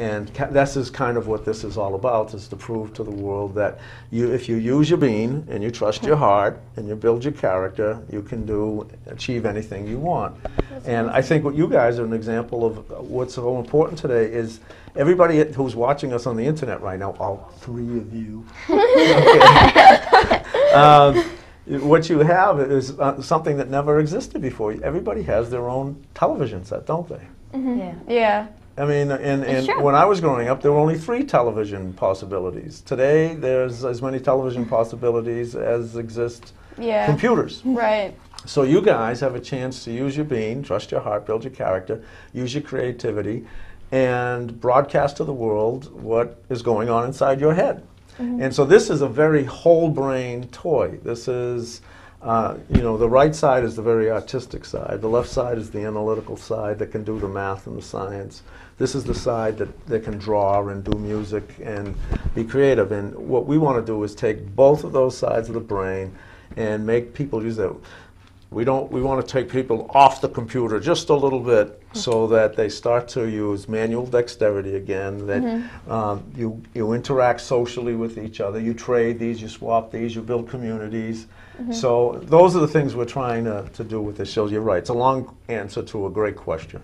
And this is kind of what this is all about, is to prove to the world that if you use your bean and you trust your heart and you build your character, you can achieve anything you want. And I think what you guys are an example of what's so important today is everybody who's watching us on the internet right now, all 3 of you, what you have is something that never existed before. Everybody has their own television set, don't they? Yeah. I mean, when I was growing up, there were only 3 television possibilities. Today, there's as many television possibilities as exist computers. Right. So you guys have a chance to use your bean, trust your heart, build your character, use your creativity, and broadcast to the world what is going on inside your head. And so this is a very whole brain toy. This is, the right side is the very artistic side. The left side is the analytical side that can do the math and the science. This is the side that can draw and do music and be creative. And what we want to do is take both of those sides of the brain and make people use that. We want to take people off the computer just a little bit so that they start to use manual dexterity again, that you interact socially with each other, you trade these, you swap these, you build communities. So those are the things we're trying to do with this show. You're right, it's a long answer to a great question.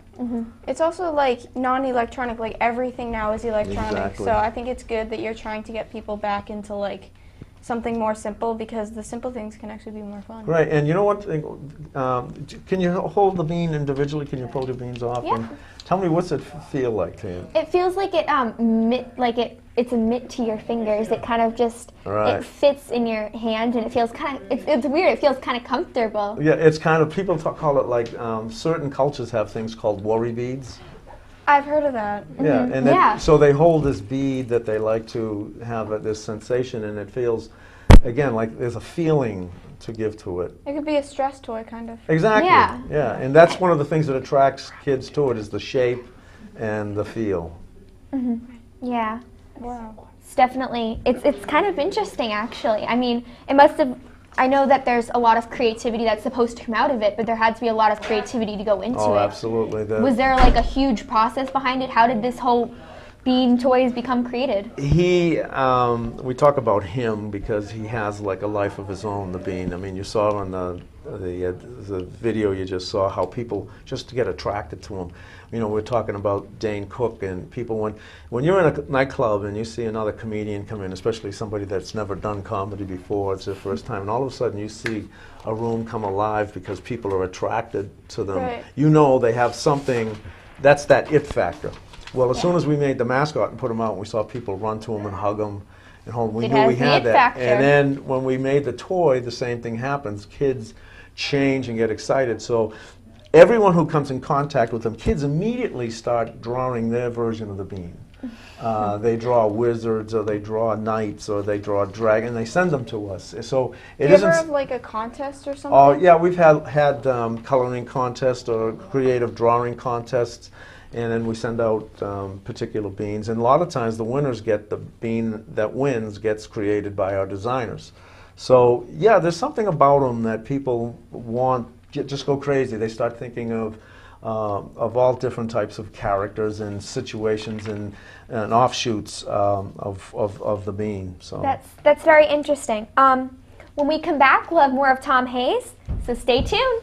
It's also like non-electronic, like everything now is electronic. Exactly. So I think it's good that you're trying to get people back into like something more simple, because the simple things can actually be more fun. Right, and you know what? Can you hold the bean individually? Can you pull your beans off? Yeah. And tell me, what's it feel like to you? It feels like it's a mitt to your fingers. It kind of just it fits in your hand, and it feels kind of it's weird. It feels kind of comfortable. Yeah, it's kind of, people call it like certain cultures have things called worry beads. I've heard of that. Yeah, and so they hold this bead that they like to have this sensation, and it feels, again, like there's a feeling to give to it. It could be a stress toy, kind of. Exactly. Yeah. And that's one of the things that attracts kids to it, is the shape and the feel. Yeah. Wow. It's definitely, it's kind of interesting, actually. I mean, it must have, I know that there's a lot of creativity that's supposed to come out of it, but there had to be a lot of creativity to go into it. Oh, absolutely. Was there like a huge process behind it? How did this whole Bean Toys become created? We talk about him because he has like a life of his own, the Bean. I mean, you saw on the video you just saw how people just get attracted to him. You know, we're talking about Dane Cook, and people, when you're in a nightclub and you see another comedian come in, especially somebody that's never done comedy before, it's their first time, and all of a sudden you see a room come alive because people are attracted to them. Right. You know they have something, that's that it factor. Well, as soon as we made the mascot and put him out, and we saw people run to him and hug him and hold him, we knew we had that. Factor. And then when we made the toy, the same thing happens. Kids change and get excited. So everyone who comes in contact with them, kids immediately start drawing their version of the Bean. They draw wizards, or they draw knights, or they draw dragon. They send them to us. So it isn't. Do you ever have like a contest or something? Oh yeah, we've had coloring contests or creative drawing contests, and then we send out particular beans. And a lot of times the winners get the bean that wins gets created by our designers. So yeah, there's something about them that people want. Just go crazy. They start thinking of all different types of characters and situations and offshoots of the Bean. So that's very interesting. When we come back, we'll have more of Tom Hayes. So stay tuned.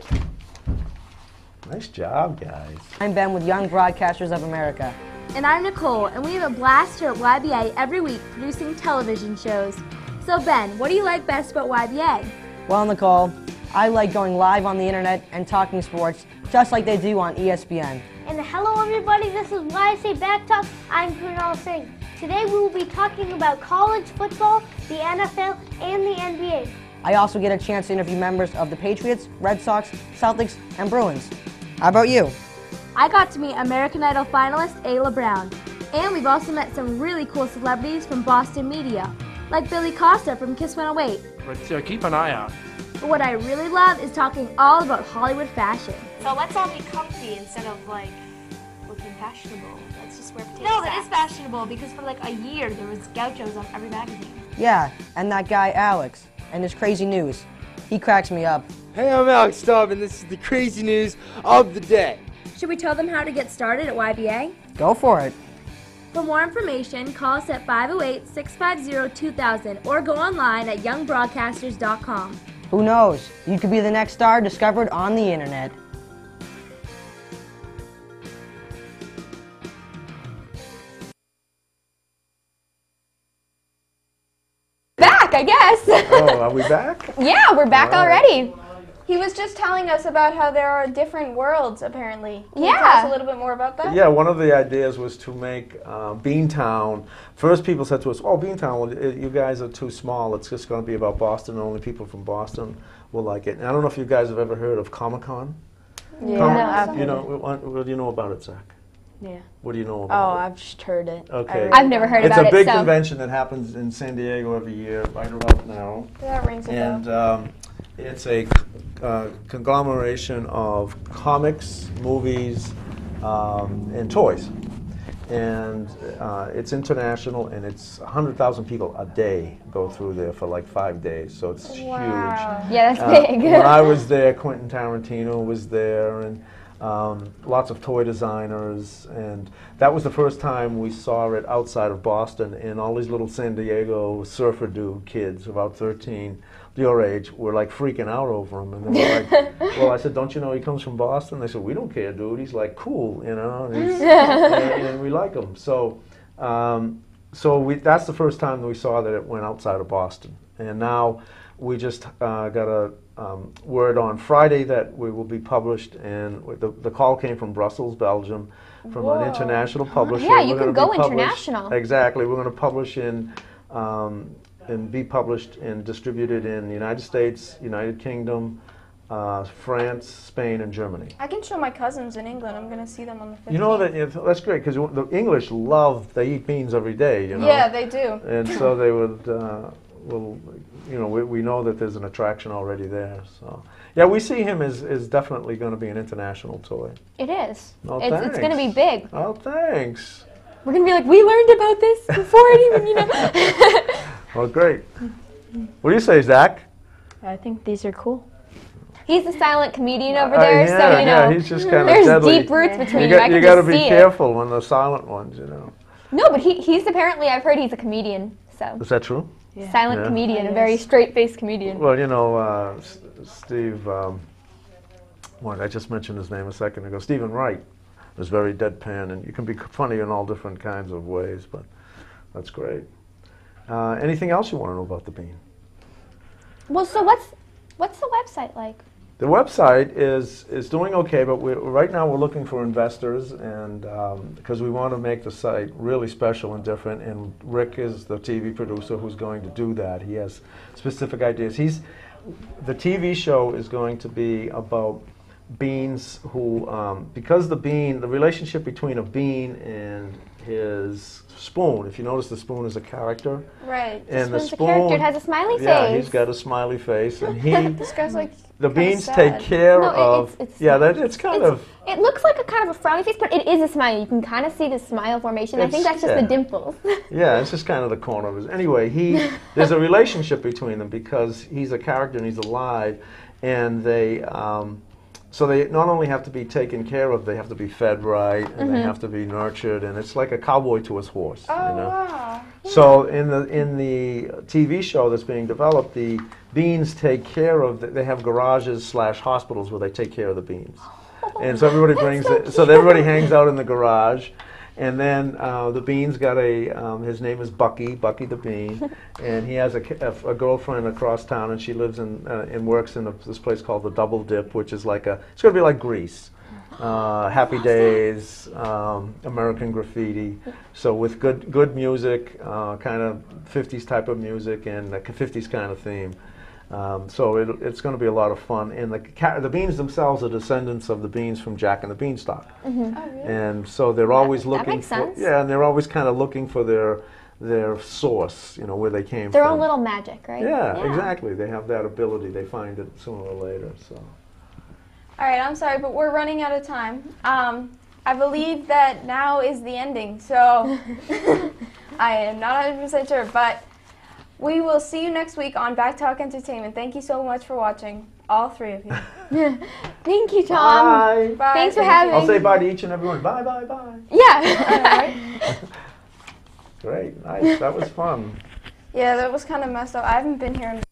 Nice job, guys. I'm Ben with Young Broadcasters of America. And I'm Nicole, and we have a blast here at YBA every week producing television shows. So Ben, what do you like best about YBA? Well, Nicole, I like going live on the internet and talking sports just like they do on ESPN. And hello everybody, this is YSA Back Talk. I'm Kunal Singh. Today we will be talking about college football, the NFL, and the NBA. I also get a chance to interview members of the Patriots, Red Sox, Celtics, and Bruins. How about you? I got to meet American Idol finalist Ayla Brown. And we've also met some really cool celebrities from Boston media, like Billy Costa from Kiss 108. But keep an eye out. But what I really love is talking all about Hollywood fashion. So let's all be comfy instead of like looking fashionable. Let's just wear potato No, sacks. that is fashionable because for like a year there was gauchos on every magazine. Yeah, and that guy Alex and his crazy news. He cracks me up. Hey, I'm Alex Stubb, and this is the crazy news of the day. Should we tell them how to get started at YBA? Go for it. For more information, call us at 508-650-2000 or go online at youngbroadcasters.com. Who knows? You could be the next star discovered on the internet. Back, I guess. Oh, are we back? Yeah, we're back All right. already. He was just telling us about how there are different worlds, apparently. Can you tell Yeah. us a little bit more about that? Yeah, one of the ideas was to make Beantown. First, people said to us, "Oh, Beantown, well, you guys are too small. It's just going to be about Boston. Only people from Boston will like it." And I don't know if you guys have ever heard of Comic-Con. Yeah. You know, what do you know about it, Zach? Yeah. What do you know Oh, about it? I've just heard it. Okay. I've never heard It's about a big it, so. convention that happens in San Diego every year, right around now. That rings a bell. And it's a conglomeration of comics, movies, and toys. And it's international, and it's 100,000 people a day go through there for like 5 days, so it's huge. Wow. Yeah, that's big. When I was there, Quentin Tarantino was there, and lots of toy designers, and that was the first time we saw it outside of Boston, and all these little San Diego surfer dude kids, about 13, your age, were like freaking out over him, and they were like, well, I said, don't you know he comes from Boston? They said, we don't care, dude, he's like cool, you know, and, and we like him. So, that's the first time that we saw that it went outside of Boston, and now we just got a word on Friday that we will be published, and the call came from Brussels, Belgium, from an international publisher. Yeah, you We're can gonna go be published- international. Exactly, we're going to publish and be published and distributed in the United States, United Kingdom, France, Spain, and Germany. I can show my cousins in England. I'm going to see them on the 15th. You know that's great because the English they eat beans every day. You know. Yeah, they do. And so they would. We know that there's an attraction already there. So yeah, we see him as definitely going to be an international toy. It is. Oh, It's going to be thanks. big. Oh, thanks. We're going to be like, we learned about this before it even, Well, great. What do you say, Zach? I think these are cool. He's a silent comedian over there, so, yeah, he's just kind of there's deadly. deep roots between You you. I can got to just be see careful when the silent ones, you know. it. No, but he's apparently, I've heard he's a comedian, so. Is that true? Yeah. Silent Yeah. comedian, a very straight-faced comedian. Well, you know, Steve, I just mentioned his name a second ago. Stephen Wright is very deadpan, and you can be funny in all different kinds of ways, but that's great. Anything else you want to know about the Bean? Well, so what's the website like? The website is doing okay, but right now we're looking for investors, and because we want to make the site really special and different. And Rick is the TV producer who's going to do that. He has specific ideas. The TV show is going to be about beans who, because the relationship between a bean and his spoon. If you notice, the spoon is a character. Right. And the Spoon's a spoon, character, it has a smiley yeah, face. he's got a smiley face, and This guy's like the kinda beans sad. take care No, of. it's it's kind of. It looks like a kind of a frowny face, but it is a smile. You can kind of see the smile formation. I think It's- that's just yeah. the dimples. Yeah, it's just kind of the corner of his. Anyway, there's a relationship between them because he's a character and he's alive, and they not only have to be taken care of, they have to be fed right, and they have to be nurtured, and it's like a cowboy to his horse. Oh, you know? wow. So in the TV show that's being developed, the beans take care of. They have garages/hospitals where they take care of the beans, and so everybody brings it. So everybody hangs out in the garage. And then the Bean's got his name is Bucky the Bean, and he has a girlfriend across town, and she lives and works in this place called the Double Dip, which is it's going to be like Grease, Happy Days, American Graffiti. So with good music, kind of 50s type of music, and a 50s kind of theme. So it's going to be a lot of fun, and the beans themselves are descendants of the beans from Jack and the Beanstalk, and so they're always looking makes for sense. and they're always kind of looking for their source, where they came Their from. own little magic, right? Yeah, exactly. They have that ability. They find it sooner or later. So All right, I'm sorry, but we're running out of time. I believe that now is the ending, so I am not 100% sure, but we will see you next week on Back Talk Entertainment. Thank you so much for watching, all three of you. Thank you, Tom. bye. Bye. Thanks for Thank having you. I'll say bye to each and every one. Bye, bye, bye. Yeah. Great, nice. That was fun. Yeah, that was kind of messed up. I haven't been here in